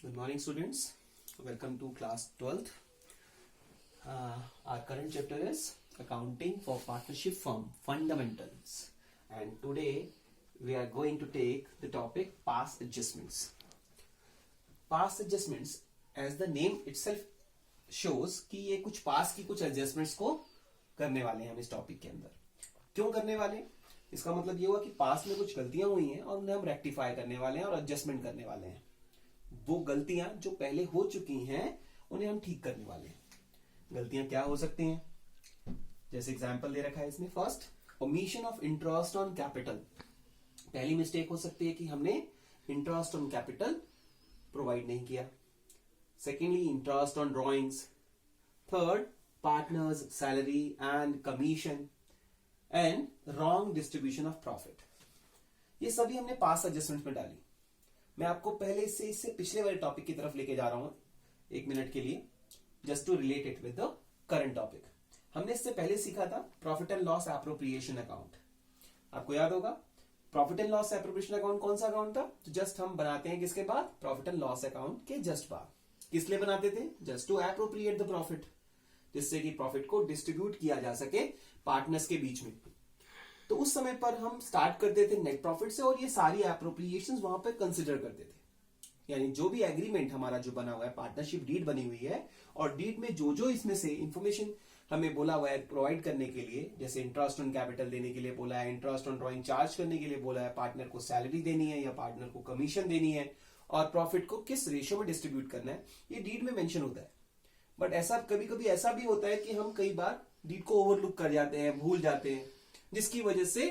Good morning, students. Welcome to class 12th. Our current chapter is Accounting for Partnership Firm Fundamentals. And today we are going to take the topic Past Adjustments. Past Adjustments, as the name itself shows कि ये कुछ past की कुछ adjustments को करने वाले हैं हम इस टॉपिक के अंदर. क्यों करने वाले? इसका मतलब ये हुआ कि पास्ट में कुछ गलतियां हुई हैं और उन्हें हम रेक्टिफाई करने वाले हैं और एडजस्टमेंट करने वाले हैं. वो गलतियां जो पहले हो चुकी हैं उन्हें हम ठीक करने वाले हैं. गलतियां क्या हो सकती हैं? जैसे एग्जांपल दे रखा है इसमें. First, omission of interest on capital. पहली मिस्टेक हो सकती है कि हमने इंटरेस्ट ऑन कैपिटल प्रोवाइड नहीं किया. Secondly, interest on drawings. Third, partners salary and commission and wrong distribution of profit. ये सभी हमने पास्ट एडजस्टमेंट में डाली. मैं आपको पहले से इससे पिछले वाले टॉपिक की तरफ लेके जा रहा हूं 1 मिनट के लिए, just to relate it with the current topic. हमने इससे पहले सीखा था profit and loss appropriation account. आपको याद होगा profit and loss appropriation account कौन सा अकाउंट था? तो जस्ट हम बनाते हैं किसके बाद? प्रॉफिट एंड लॉस अकाउंट के जस्ट बाद. किस लिए बनाते थे? Just to appropriate the profit, जिससे कि प्रॉफिट को डिस्ट्रीब्यूट किया जा सके पार्टनर्स के बीच में. तो उस समय पर हम स्टार्ट करते थे नेट प्रॉफिट से और ये सारी एप्रोप्रिएशंस वहां पर कंसिडर करते थे. यानी जो भी एग्रीमेंट हमारा जो बना हुआ है, पार्टनरशिप डीड बनी हुई है, और डीड में जो जो इसमें से इंफॉर्मेशन हमें बोला हुआ है प्रोवाइड करने के लिए, जैसे इंटरेस्ट ऑन कैपिटल देने के लिए बोला है, इंटरेस्ट ऑन ड्रॉइंग चार्ज करने के लिए बोला है, पार्टनर को सैलरी देनी है या पार्टनर को कमीशन देनी है, और प्रॉफिट को किस रेशियो में डिस्ट्रीब्यूट करना है, ये डीड में मेंशन होता है. बट ऐसा कभी कभी ऐसा भी होता है कि हम कई बार डीड को ओवरलुक कर जाते हैं, भूल जाते हैं, जिसकी वजह से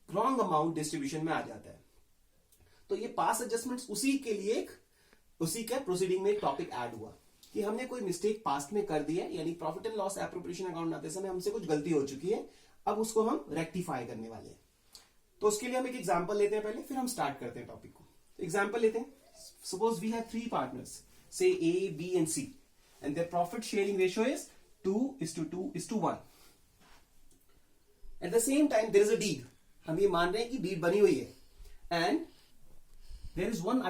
रॉन्ग अमाउंट डिस्ट्रीब्यूशन में आ जाता है. तो ये पास एडजस्टमेंट्स उसी का प्रोसीडिंग में एक टॉपिक ऐड हुआ कि हमने कोई मिस्टेक पास्ट में कर दी है, यानी profit and loss appropriation account आते समय हमसे कुछ गलती हो चुकी है, अब उसको हम रेक्टिफाई करने वाले हैं. तो उसके लिए हम एक एग्जांपल लेते हैं पहले, फिर हम स्टार्ट करते हैं टॉपिक को. एग्जांपल लेते हैं. सपोज वी हैव 3 पार्टनर्स, से A, B and C, and their profit sharing ratio is 2:2:1. At the same time there is a deed. हम ये मान रहे हैं कि डीड बनी हुई है, and there is one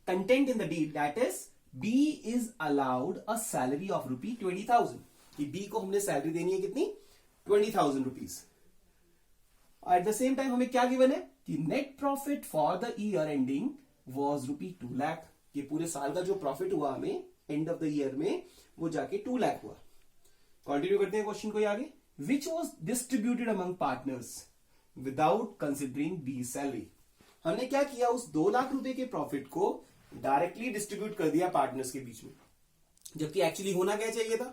content in the deed, that is B is allowed a salary of ₹20,000. कि B को हमने सैलरी देनी है कितनी? 20,000 rupees. At the same time हमें क्या गिवन है कि net profit for the year ending was ₹2 lakh. कि पूरे साल का जो प्रॉफिट हुआ हमें एंड ऑफ द ईयर में वो जाके 2 लाख हुआ. कंटिन्यू करते हैं क्वेश्चन को आगे. Which was distributed among partners without considering B salary. हमने क्या किया, उस 2 लाख रुपए के प्रॉफिट को डायरेक्टली डिस्ट्रीब्यूट कर दिया पार्टनर्स के बीच में. जबकि एक्चुअली होना क्या चाहिए था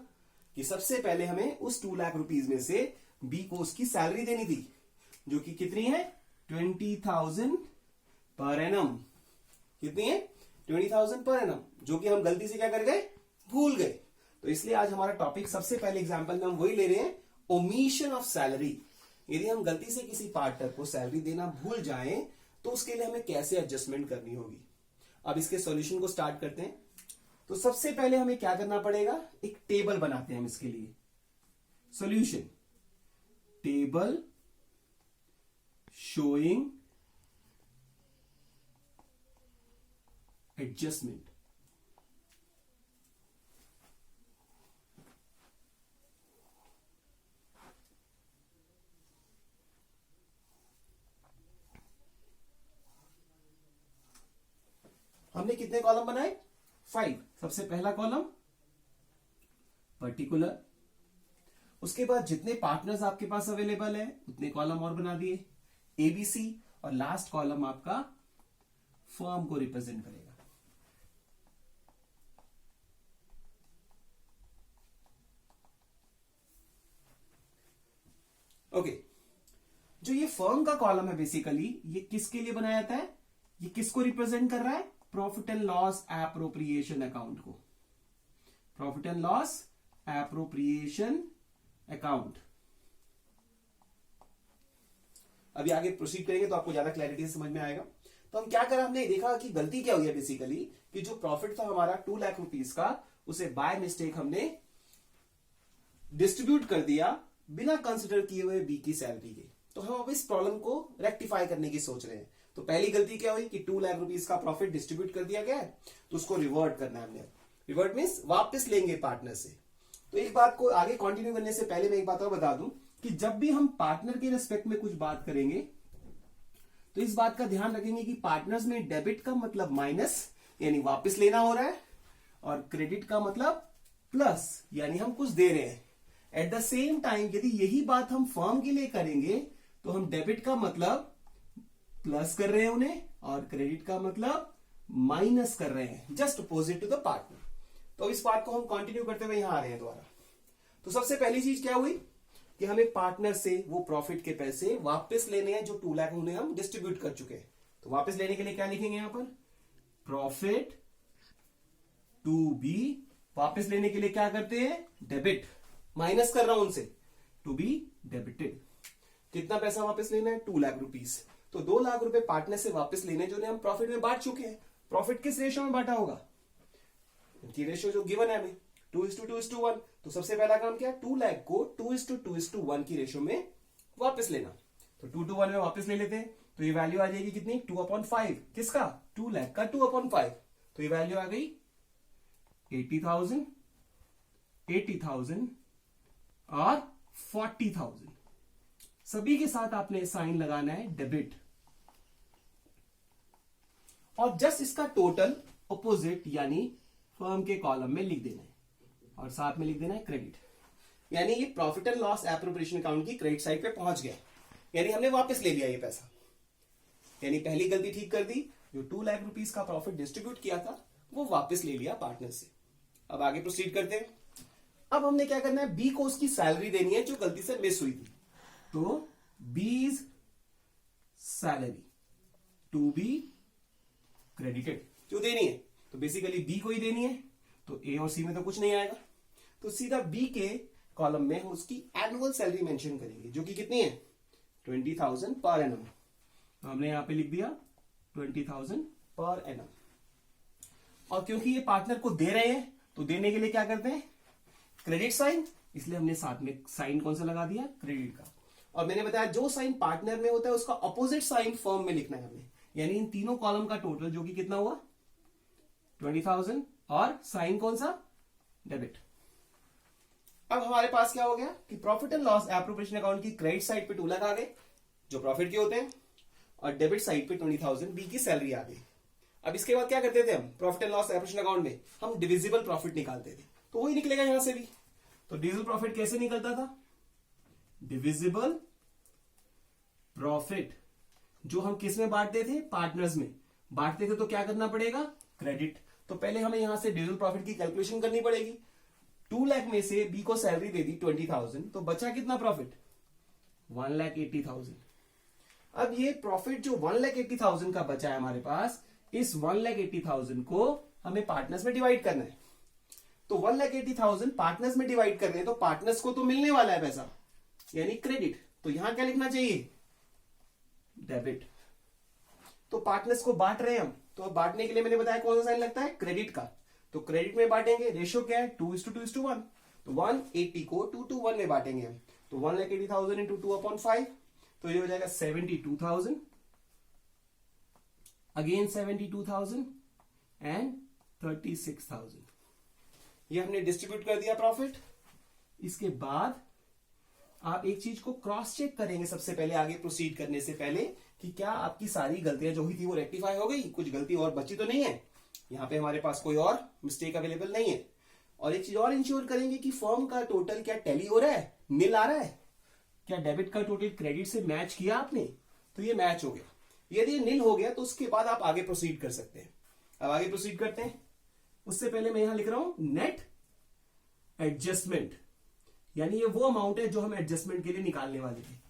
कि सबसे पहले हमें उस 2 लाख रुपीज में से बी को उसकी सैलरी देनी थी, जो कि कितनी है? 20,000 पर एनम. कितनी है? 20,000 पर एनम, जो कि हम गलती से क्या कर गए? भूल गए. तो इसलिए आज हमारा टॉपिक सबसे पहले एग्जाम्पल में हम वही ले रहे हैं, ओमिशन ऑफ सैलरी. यदि हम गलती से किसी पार्टनर को सैलरी देना भूल जाएं तो उसके लिए हमें कैसे एडजस्टमेंट करनी होगी. अब इसके सॉल्यूशन को स्टार्ट करते हैं. तो सबसे पहले हमें क्या करना पड़ेगा? एक टेबल बनाते हैं हम इसके लिए. Solution table showing adjustment. हमने कितने कॉलम बनाए? 5. सबसे पहला कॉलम पर्टिकुलर. उसके बाद जितने पार्टनर्स आपके पास अवेलेबल है उतने कॉलम और बना दिए, ABC. और लास्ट कॉलम आपका फर्म को रिप्रेजेंट करेगा. ओके. जो ये फर्म का कॉलम है बेसिकली ये किसके लिए बनाया जाता है? ये किसको रिप्रेजेंट कर रहा है? Profit and loss appropriation account को. Profit and loss appropriation account. अभी आगे प्रोसीड करेंगे तो आपको ज्यादा क्लैरिटी से समझ में आएगा. तो हम क्या करा, हमने देखा कि गलती क्या हुई है बेसिकली, कि जो प्रॉफिट था हमारा 2 लाख रुपीज का, उसे बाय मिस्टेक हमने डिस्ट्रीब्यूट कर दिया बिना कंसिडर किए हुए बी की सैलरी के. तो हम अब इस प्रॉब्लम को रेक्टिफाई करने की सोच रहे हैं. तो पहली गलती क्या हुई कि 2 लाख रुपीस का प्रॉफिट डिस्ट्रीब्यूट कर दिया गया है, तो उसको रिवर्ट करना है हमने। रिवर्ट मीन्स वापस लेंगे पार्टनर से। तो एक बात को आगे कंटिन्यू करने से पहले मैं एक बात और बता दूं कि जब भी हम पार्टनर के रिस्पेक्ट में कुछ बात करेंगे तो इस बात का ध्यान रखेंगे कि पार्टनर्स में डेबिट का मतलब माइनस यानी वापस लेना हो रहा है, और क्रेडिट का मतलब प्लस यानी हम कुछ दे रहे हैं। एट द सेम टाइम यदि यही बात हम फर्म के लिए करेंगे तो हम डेबिट का मतलब प्लस कर रहे हैं उन्हें, और क्रेडिट का मतलब माइनस कर रहे हैं, just opposite to the partner. तो इस बात को हम कंटिन्यू करते हुए यहां आ रहे हैं दोबारा। तो सबसे पहली चीज क्या हुई कि हमें पार्टनर से वो प्रॉफिट के पैसे वापस लेने हैं जो 2 लाख उन्हें हम डिस्ट्रीब्यूट कर चुके हैं। तो वापस लेने के लिए क्या लिखेंगे यहां पर, प्रॉफिट टू बी, वापस लेने के लिए क्या करते हैं, डेबिट, माइनस कर रहा हूं उनसे, टू बी डेबिटेड। कितना पैसा वापस लेना है, 2 लाख रुपीस। तो 2 लाख रुपए पार्टनर से वापस लेने जो हम प्रॉफिट में बांट चुके हैं। प्रॉफिट किस रेशियो में बांटा होगा, की रेशियो जो गिवन है हमें 2:2:1। तो सबसे पहला काम क्या है, 2 लाख को 2:2:1 की रेशियो में वापस लेना। तो 2:1 में वापस ले लेते हैं, तो ये वैल्यू आ जाएगी कितनी, 2/5। किसका, 2 लाख का 2/5। तो ये वैल्यू आ गई 80,000, 80,000 और 40,000। सभी के साथ आपने साइन लगाना है डेबिट, और जस्ट इसका टोटल अपोजिट यानी फर्म के कॉलम में लिख देना है, और साथ में लिख देना है क्रेडिट। यानी ये profit and loss appropriation account की क्रेडिट साइड पे पहुंच गया, यानी हमने वापस ले लिया ये पैसा। यानी पहली गलती ठीक कर दी, जो 2 लाख रुपीस का प्रॉफिट डिस्ट्रीब्यूट किया था वो वापस ले लिया पार्टनर से। अब आगे प्रोसीड करते हैं। अब हमने क्या करना है, बी को उसकी सैलरी देनी है जो गलती से मिस हुई थी। तो बीज सैलरी टू बी क्रेडिटेड जो देनी है, तो बेसिकली बी को ही देनी है। तो ए और सी में तो कुछ नहीं आएगा, तो सीधा बी के कॉलम में हम उसकी एनुअल सैलरी मेंशन करेंगे जो कि कितनी है, 20,000 पर एनम। तो हमने यहां पे लिख दिया 20,000 पर एनम। और क्योंकि ये पार्टनर को दे रहे हैं तो देने के लिए क्या करते हैं, क्रेडिट साइन, इसलिए हमने साथ में साइन कौन सा लगा दिया, क्रेडिट का। और मैंने बताया जो साइन पार्टनर में होता है उसका अपोजिट साइन फर्म में लिखना है हमें। यानी इन तीनों कॉलम का टोटल जो कि कितना हुआ, 20,000, और साइन कौन सा, डेबिट। अब हमारे पास क्या हो गया कि profit and loss appropriation account की क्रेडिट साइड पे 2 लाख आ गए जो प्रॉफिट के होते हैं, और डेबिट साइड पे 20,000 बी की सैलरी आ गई। अब इसके बाद क्या करते थे हम, profit and loss appropriation account में हम डिविजिबल प्रॉफिट निकालते थे, तो वही निकलेगा यहां से भी। तो डिविजिबल प्रॉफिट कैसे निकलता था, डिविजिबल प्रॉफिट जो हम किस में बांटते थे, पार्टनर्स में बांटते थे, तो क्या करना पड़ेगा, क्रेडिट। तो पहले हमें यहां से डिविजिबल प्रॉफिट की कैलकुलेशन करनी पड़ेगी। 2 लाख में से बी को सैलरी दे दी 20,000, तो बचा कितना प्रॉफिट, 1,80,000। अब ये प्रॉफिट जो 1,80,000 का बचा है हमारे पास, इस 1,80,000 को हमें पार्टनर्स में डिवाइड करना है। तो 1,80,000 पार्टनर्स में डिवाइड कर रहे हैं, तो पार्टनर्स को तो मिलने वाला है पैसा यानी क्रेडिट। तो यहां क्या लिखना चाहिए, डेबिट। तो पार्टनर्स को बांट रहे हैं हम, तो बांटने के लिए मैंने बताया कौन सा साइन लगता है, क्रेडिट का। तो क्रेडिट में बांटेंगे, रेशियो क्या है, 2:2:1। तो 180 को 2:1 में बांटेंगे हम, तो 1,80,000 इंटू 2/5, तो ये हो जाएगा 72,000, अगेन 72,000 एंड 36,000। ये हमने डिस्ट्रीब्यूट कर दिया प्रॉफिट। इसके बाद आप एक चीज को क्रॉस चेक करेंगे सबसे पहले, आगे प्रोसीड करने से पहले, कि क्या आपकी सारी गलतियां जो हुई थी वो रेक्टिफाई हो गई, कुछ गलती और बची तो नहीं है, यहां पे हमारे पास कोई और मिस्टेक अवेलेबल नहीं है। और एक चीज और इंश्योर करेंगे कि फर्म का टोटल क्या टैली हो रहा है, निल आ रहा है, क्या डेबिट का टोटल क्रेडिट से मैच किया आपने, तो ये मैच हो गया। यदि ये निल हो गया तो उसके बाद आप आगे प्रोसीड कर सकते हैं। अब आगे प्रोसीड करते हैं, उससे पहले मैं यहां लिख रहा हूं नेट एडजस्टमेंट, यानी ये वो अमाउंट है जो हम एडजस्टमेंट के लिए निकालने वाले थे।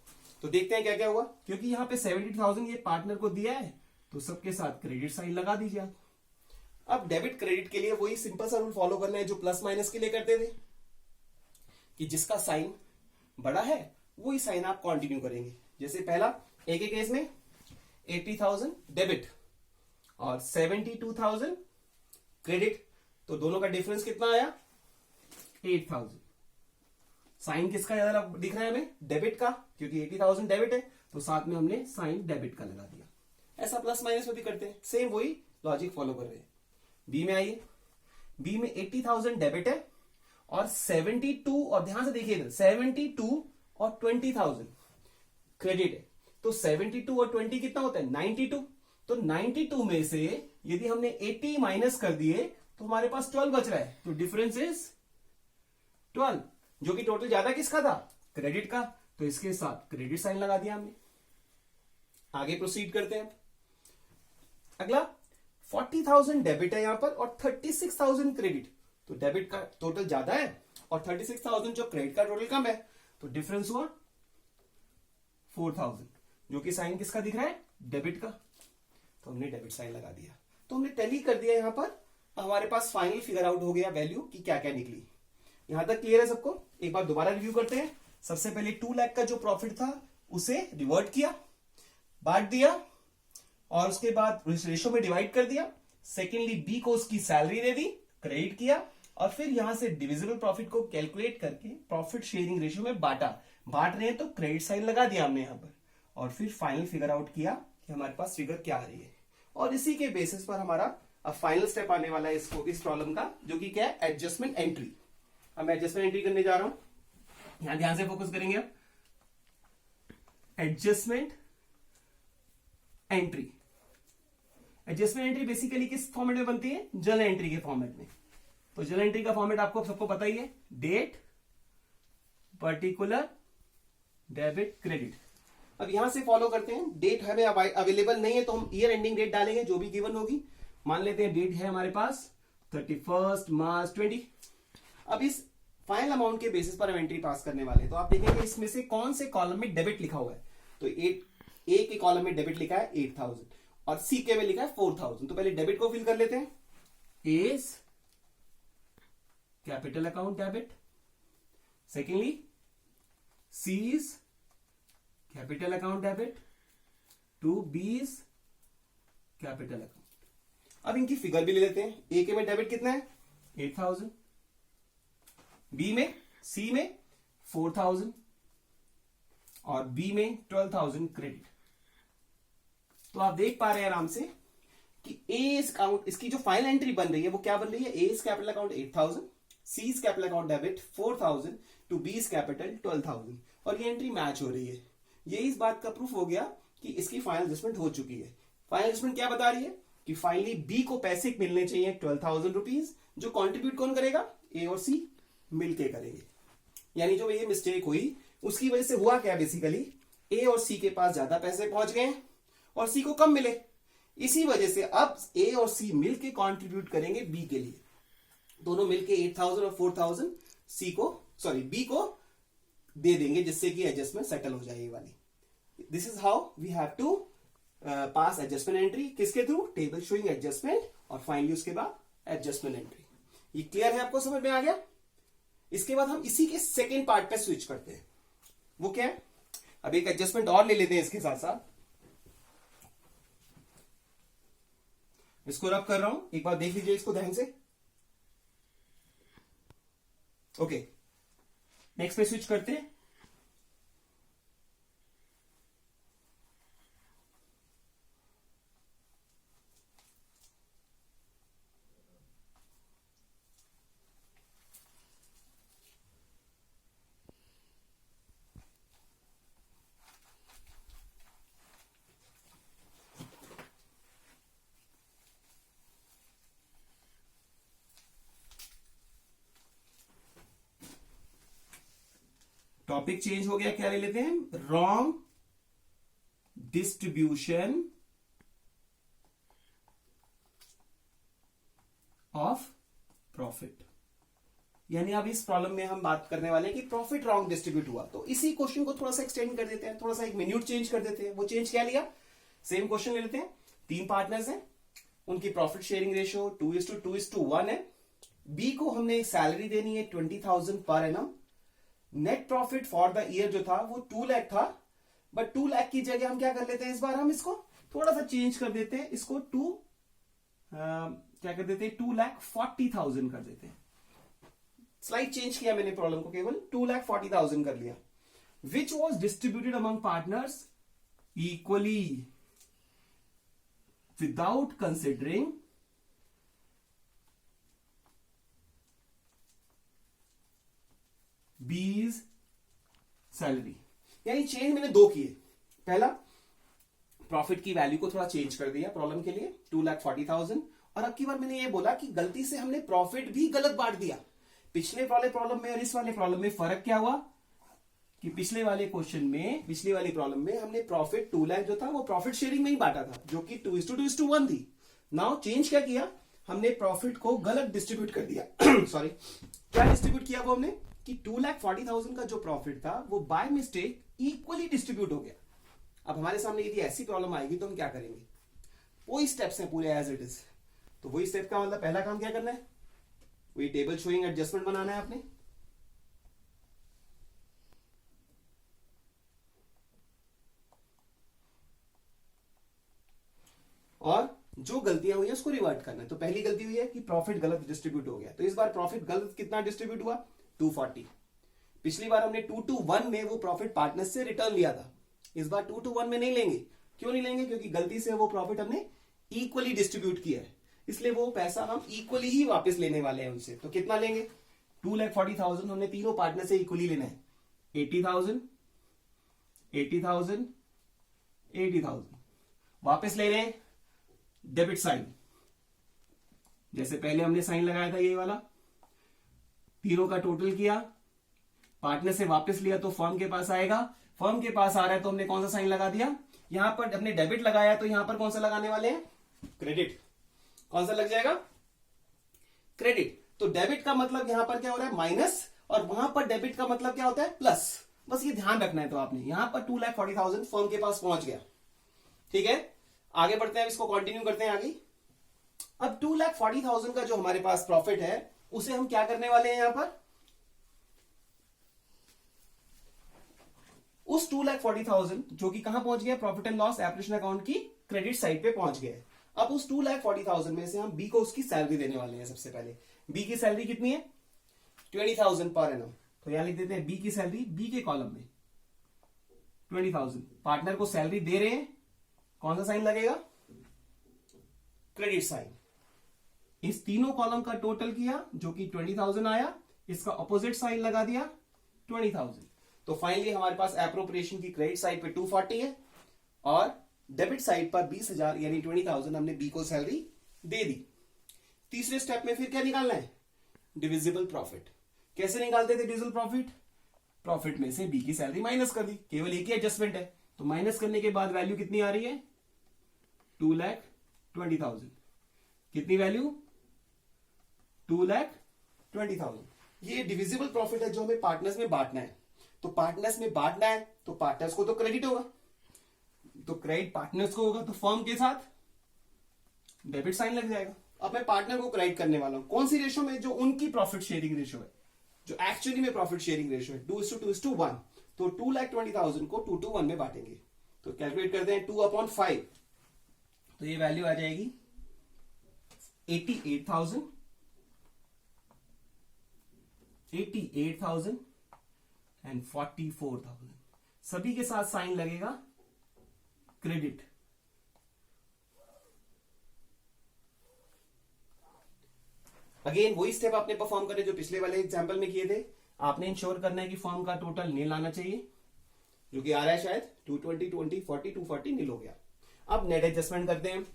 तो देखते हैं क्या क्या हुआ, क्योंकि यहां पे 70,000 ये पार्टनर को दिया है, तो सबके साथ क्रेडिट साइन लगा दीजिए आप। अब डेबिट क्रेडिट के लिए वही सिंपल सा रूल फॉलो करना है जो प्लस माइनस के लिए करते थे, कि जिसका साइन बड़ा है वही साइन आप कंटिन्यू करेंगे। जैसे पहला एक एक केस में 80,000 डेबिट और 72,000 क्रेडिट, तो दोनों का डिफरेंस कितना आया, 8,000। साइन किसका ज्यादा दिख रहा है हमें, डेबिट का, क्योंकि 80,000 डेबिट है, तो साथ में हमने साइन डेबिट का लगा दिया। ऐसा प्लस माइनस में भी करते हैं, सेम वही लॉजिक फॉलो कर रहे हैं। बी में आइए, बी में 80,000 डेबिट है और 72, और ध्यान से देखिए इधर 72 और 20,000 क्रेडिट है। तो 72 और 20 कितना होता है 92। तो 92 में से यदि हमने 80 माइनस कर दिए तो हमारे पास 12 बच रहा है, तो डिफरेंस इज 12, जो कि टोटल ज्यादा किसका था, क्रेडिट का। तो इसके साथ क्रेडिट साइन लगा दिया हमने। आगे प्रोसीड करते हैं। अगला 40,000 डेबिट है यहां पर और 36,000 क्रेडिट। तो डेबिट का टोटल ज्यादा है और 36,000 जो क्रेडिट का टोटल कम है, तो डिफरेंस हुआ 4,000, जो कि साइन किसका दिख रहा है, डेबिट का। तो हमने डेबिट साइन लगा दिया। तो हमने टैली कर दिया यहां पर, हमारे पास फाइनल फिगर आउट हो गया वैल्यू की क्या क्या निकली। यहां तक क्लियर है सबको? एक बार दोबारा रिव्यू करते हैं। सबसे पहले 2 लाख का जो प्रॉफिट था उसे रिवर्ट किया, बांट दिया और उसके बाद रेशो में डिवाइड कर दिया। सेकेंडली बी को उसकी सैलरी दे दी, क्रेडिट किया और फिर यहां से डिविजिबल प्रॉफिट को कैलकुलेट करके प्रॉफिट शेयरिंग रेशियो में बांटा। बांट रहे हैं तो क्रेडिट साइन लगा दिया हमने यहां पर और फिर फाइनल फिगर आउट किया कि हमारे पास फिगर क्या आ रही है। और इसी के बेसिस पर हमारा अब फाइनल स्टेप आने वाला है इसको, इस प्रॉब्लम का, जो कि क्या है, एडजस्टमेंट एंट्री। अब मैं एडजस्टमेंट एंट्री करने जा रहा हूं, यहां ध्यान से फोकस करेंगे आप। Adjustment entry, adjustment entry basically किस फॉर्मेट में बनती है, जर्नल एंट्री के फॉर्मेट में। तो जर्नल एंट्री का फॉर्मेट आपको सबको पता ही है, डेट, पर्टिकुलर, डेबिट, क्रेडिट। अब यहां से फॉलो करते हैं। डेट हमें अवेलेबल नहीं है तो हम ईयर एंडिंग डेट डालेंगे जो भी गिवन होगी। मान लेते हैं डेट है हमारे पास 31 मार्च 20। अब इस फाइनल अमाउंट के बेसिस पर हम एंट्री पास करने वाले हैं। तो आप देखेंगे इसमें से कौन से कॉलम में डेबिट लिखा हुआ है। तो ए के कॉलम में डेबिट लिखा है 8,000 और सी के में लिखा है 4,000। तो पहले डेबिट को फिल कर लेते हैं। A's capital account debit, secondly C's capital account debit, to B's capital account. अब इनकी फिगर भी ले लेते हैं। ए के में डेबिट कितना है 8,000, बी में, सी में 4,000 और बी में 12,000 क्रेडिट। तो आप देख पा रहे हैं आराम से कि एज अकाउंट, इसकी जो फाइनल एंट्री बन रही है वो क्या बन रही है, A's capital account 8,000, C's capital account debit 4,000, to B's capital 12,000। और ये एंट्री मैच हो रही है। ये इस बात का प्रूफ हो गया कि इसकी फाइनल एडजस्टमेंट हो चुकी है। फाइनल एडजस्टमेंट क्या बता रही है कि फाइनली बी को पैसे मिलने चाहिए 12,000 रुपीज, जो कॉन्ट्रीब्यूट कौन करेगा, ए और सी मिलके करेंगे। यानी जो ये मिस्टेक हुई उसकी वजह से हुआ क्या, बेसिकली ए और सी के पास ज्यादा पैसे पहुंच गए और सी को कम मिले। इसी वजह से अब ए और सी मिलके कंट्रीब्यूट करेंगे बी के लिए। दोनों मिलके 8,000 और 4,000 सी को, सॉरी बी को दे देंगे, जिससे कि एडजस्टमेंट सेटल हो जाए ये वाली। This is how we have to pass adjustment entry, किसके थ्रू, टेबल शोइंग एडजस्टमेंट और फाइनली उसके बाद एडजस्टमेंट एंट्री। ये क्लियर है, आपको समझ में आ गया? इसके बाद हम इसी के सेकेंड पार्ट पे स्विच करते हैं। वो क्या है, अब एक एडजस्टमेंट और ले लेते हैं इसके साथ साथ। इसको रब कर रहा हूं, एक बार देख लीजिए इसको ध्यान से। ओके, नेक्स्ट पे स्विच करते हैं। टॉपिक चेंज हो गया, क्या ले लेते हैं, रॉन्ग डिस्ट्रीब्यूशन ऑफ प्रॉफिट। यानी अब इस प्रॉब्लम में हम बात करने वाले हैं कि प्रॉफिट रॉन्ग डिस्ट्रीब्यूट हुआ। तो इसी क्वेश्चन को थोड़ा सा एक्सटेंड कर देते हैं, थोड़ा सा एक मिनट चेंज कर देते हैं। वो चेंज क्या लिया, सेम क्वेश्चन ले लेते हैं। 3 पार्टनर्स हैं, उनकी प्रॉफिट शेयरिंग रेशियो 2:2:1 है। बी को हमने सैलरी देनी है 20,000 per annum. Net profit for the year जो था वो 2 लाख था, बट 2 लाख की जगह हम क्या कर लेते हैं, इस बार हम इसको थोड़ा सा चेंज कर देते हैं, इसको क्या कर देते हैं, 2,40,000 कर देते हैं। स्लाइड चेंज किया मैंने प्रॉब्लम को, केवल 2,40,000 कर लिया। विच was distributed among partners equally, without considering बीज सैलरी। यानी चेंज मैंने दो किए। पहला, प्रॉफिट की वैल्यू को थोड़ा चेंज कर दिया प्रॉब्लम के लिए 2,40,000, और अब की बार मैंने ये बोला कि गलती से हमने प्रॉफिट भी गलत बांट दिया। पिछले वाले प्रॉब्लम में और इस वाले प्रॉब्लम में फर्क क्या हुआ कि पिछले वाले क्वेश्चन में, पिछली वाली प्रॉब्लम में हमने प्रॉफिट 2 लाख जो था वो प्रॉफिट शेयरिंग में ही बांटा था, जो कि 2:2:1 थी। नाउ चेंज क्या किया, हमने प्रॉफिट को गलत डिस्ट्रीब्यूट कर दिया। सॉरी, क्या डिस्ट्रीब्यूट किया वो हमने कि 2,40,000 का जो प्रॉफिट था वो बाय मिस्टेक इक्वली डिस्ट्रीब्यूट हो गया। अब हमारे सामने यदि ऐसी प्रॉब्लम आएगी तो हम क्या करेंगे, वही स्टेप्स हैं पूरे एज इट इज। तो वही स्टेप का मतलब पहला काम क्या करना है, वही टेबल शोइंग एडजस्टमेंट बनाना है आपने। और जो गलतियां हुई है उसको रिवर्ट करना है। तो पहली गलती हुई है कि प्रॉफिट गलत डिस्ट्रीब्यूट हो गया, तो इस बार प्रॉफिट गलत कितना डिस्ट्रीब्यूट हुआ, 240। पिछली बार हमने 2:1 में वो प्रॉफिट पार्टनर से रिटर्न लिया था, इस बार 2:1 में नहीं लेंगे। क्यों नहीं लेंगे, क्योंकि गलती से वो प्रॉफिट हमने इक्वली डिस्ट्रीब्यूट किया है, इसलिए वो पैसा हम इक्वली ही वापस लेने वाले हैं उनसे। तो कितना लेंगे, 2,40,000 हमने तीनों पार्टनर से इक्वली लेना है। 80,000, 80,000, 80,000 वापस ले रहे हैं डेबिट साइन, जैसे पहले हमने साइन लगाया था ये वाला। तीनों का टोटल किया, पार्टनर से वापस लिया तो फर्म के पास आएगा, फर्म के पास आ रहा है तो हमने कौन सा साइन लगा दिया, यहां पर हमने डेबिट लगाया तो यहां पर कौन सा लगाने वाले हैं, क्रेडिट। कौन सा लग जाएगा, क्रेडिट। तो डेबिट का मतलब यहां पर क्या हो रहा है, माइनस, और वहां पर डेबिट का मतलब क्या होता है, प्लस। बस ये ध्यान रखना है। तो आपने यहां पर 2,40,000 फर्म के पास पहुंच गया। ठीक है, आगे बढ़ते हैं, इसको कंटिन्यू करते हैं आगे। अब 2,40,000 का जो हमारे पास प्रॉफिट है उसे हम क्या करने वाले हैं, यहां पर उस 2,40,000 जो कि कहां पहुंच गया, profit and loss application account की क्रेडिट साइड पे पहुंच गए। अब उस 2,40,000 में से हम बी को उसकी सैलरी देने वाले हैं। सबसे पहले बी की सैलरी कितनी है, 20,000 पर एनम। तो यहां लिख देते हैं बी की सैलरी, बी के कॉलम में 20,000। पार्टनर को सैलरी दे रहे हैं, कौन सा साइन लगेगा, क्रेडिट साइन। इस तीनों कॉलम का टोटल किया जो कि 20,000 आया, इसका ऑपोजिट साइन लगा दिया 20,000। तो फाइनली हमारे पास एप्रोप्रिएशन की क्रेडिट साइड पे 240 है और डेबिट साइड पर 20,000 यानी 20,000 हमने बी को सैलरी दे दी। तीसरे स्टेप में फिर क्या निकालना है, डिविजिबल प्रॉफिट। कैसे निकालते थे डिविजिबल प्रॉफिट, प्रॉफिट में से बी की सैलरी माइनस कर दी, केवल एक ही एडजस्टमेंट है। तो माइनस करने के बाद वैल्यू कितनी आ रही है, 2,20,000। कितनी वैल्यू, 2,20,000। ये डिविजिबल प्रॉफिट है जो हमें पार्टनर्स में बांटना है। तो पार्टनर्स में बांटना है तो पार्टनर्स को तो क्रेडिट होगा, तो क्रेडिट पार्टनर्स को होगा, तो फर्म के साथ डेबिट साइन लग जाएगा। अब मैं पार्टनर को क्रेडिट करने वाला हूं, कौन सी रेशो में, जो उनकी प्रॉफिट शेयरिंग रेशो है, जो एक्चुअली में प्रॉफिट शेयरिंग रेशो है 2:2:1। तो 2,20,000 को 2:1 में बांटेंगे। तो कैलकुलेट करते हैं 2/5, तो ये वैल्यू आ जाएगी 88,000, 88,000 एंड 44,000। सभी के साथ साइन लगेगा क्रेडिट। अगेन वही स्टेप आपने परफॉर्म करने जो पिछले वाले एग्जांपल में किए थे। आपने इंश्योर करना है कि फॉर्म का टोटल नील आना चाहिए, जो कि आ रहा है शायद 220, 20, 40, 240 नील हो गया। अब नेट एडजस्टमेंट करते हैं,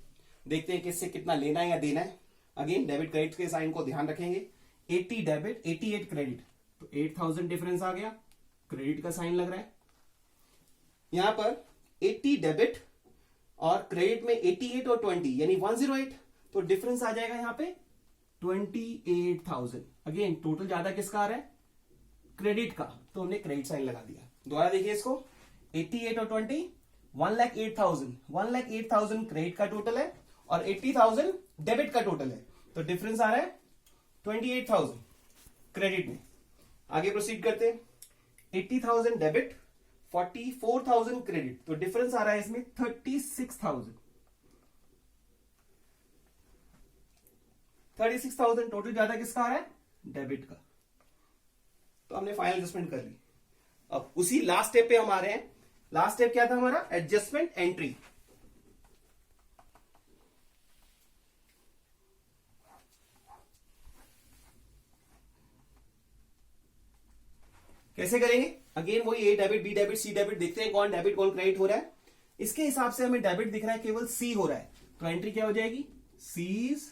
देखते हैं किससे कितना लेना है या देना है। अगेन डेबिट क्रेडिट के साइन को ध्यान रखेंगे, 80 डेबिट 88 क्रेडिट, तो 8,000 डिफरेंस आ गया, क्रेडिट का साइन लग रहा है। यहां पर 80 डेबिट और क्रेडिट में 88 और 20 यानी 108, तो डिफरेंस आ जाएगा यहां पे 28,000। अगेन टोटल ज्यादा किसका आ रहा है, क्रेडिट का, तो हमने क्रेडिट साइन लगा दिया। दोबारा देखिए इसको, 88 और 20 1,08,000, 1,08,000 क्रेडिट का टोटल है और 80,000 डेबिट का टोटल है, तो डिफरेंस आ रहा है 28,000 क्रेडिट में। आगे प्रोसीड करते हैं, 80,000 डेबिट 44,000 क्रेडिट, तो डिफरेंस आ रहा है इसमें 36,000, 36,000 टोटल ज्यादा किसका आ रहा है, डेबिट का। तो हमने फाइनल एडजस्टमेंट कर ली। अब उसी लास्ट स्टेप पे हम आ रहे हैं। लास्ट स्टेप क्या था हमारा, एडजस्टमेंट एंट्री। कैसे करेंगे? अगेन वही ए डेबिट, बी डेबिट, सी डेबिट, देखते हैं कौन डेबिट कौन क्रेडिट हो रहा है। इसके हिसाब से हमें डेबिट दिख रहा है केवल सी हो रहा है, तो एंट्री क्या हो जाएगी? C's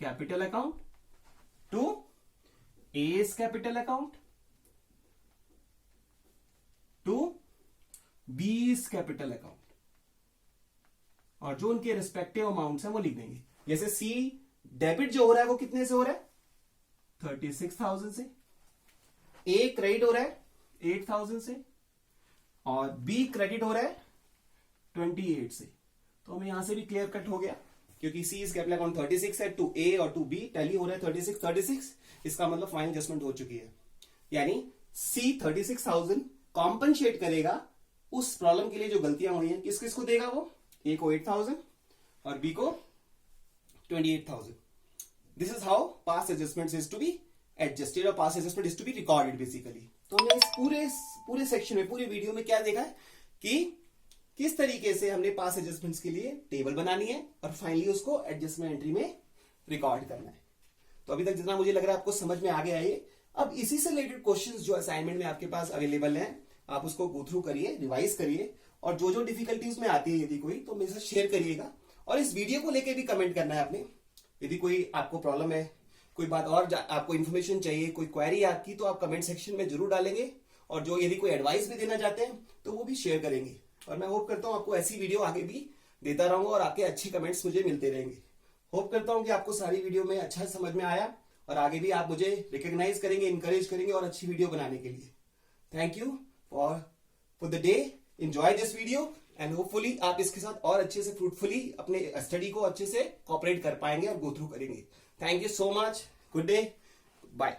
capital account to A's capital account to B's capital account, और जो उनके रिस्पेक्टिव अमाउंट्स हैं वो लिख देंगे। जैसे सी डेबिट जो हो रहा है वो कितने से हो रहा है? 36,000 से। ए क्रेडिट हो रहा है 8,000 से, और बी क्रेडिट हो रहा है 28 से। तो हमें यहां से भी क्लियर कट हो गया, क्योंकि सी इज कैपिटल अकाउंट 36 है, टू ए और टू बी टैली हो रहा है 36, इसका मतलब फाइनल एडजस्टमेंट हो चुकी है। यानी सी 36,000 कॉम्पनसेट करेगा उस प्रॉब्लम के लिए जो गलतियां हुई हैं। किस किस को देगा वो? ए को 8,000 और बी को 28,000। This is how past adjustment is to be adjusted और past adjustment is to be recorded basically. तो हमने इस पूरे सेक्शन में, पूरे वीडियो में क्या देखा है कि किस तरीके से हमने पास्ट एडजस्टमेंट्स के लिए टेबल बनानी है और फाइनली उसको एडजस्टमेंट एंट्री में रिकॉर्ड करना है। तो अभी तक जितना मुझे लग रहा है आपको समझ में आ गया है। अब इसी से रिलेटेड क्वेश्चंस जो असाइनमेंट में आपके पास अवेलेबल हैं, आप उसको गो थ्रू करिए, रिवाइज करिए, और जो जो डिफिकल्टीज में आती है यदि कोई, तो मेरे साथ शेयर करिएगा। और इस वीडियो को लेके भी कमेंट करना है आपने। यदि कोई आपको प्रॉब्लम है, कोई बात और आपको इन्फॉर्मेशन चाहिए, कोई क्वेरी आपकी, तो आप कमेंट सेक्शन में जरूर डालेंगे। और जो यदि कोई एडवाइस भी देना चाहते हैं तो वो भी शेयर करेंगे। और मैं होप करता हूं आपको ऐसी वीडियो आगे भी देता रहूंगा और आपके अच्छे कमेंट्स मुझे मिलते रहेंगे। होप करता हूं कि आपको सारी वीडियो में अच्छा समझ में आया और आगे भी आप मुझे रिकॉग्नाइज करेंगे, इंकरेज करेंगे और अच्छी वीडियो बनाने के लिए। Thank you for the day. Enjoy this video and hopefully आप इसके साथ और अच्छे से फ्रूटफुली अपने स्टडी को अच्छे से कोऑपरेट कर पाएंगे और गो थ्रू करेंगे। Thank you so much. Good day, bye.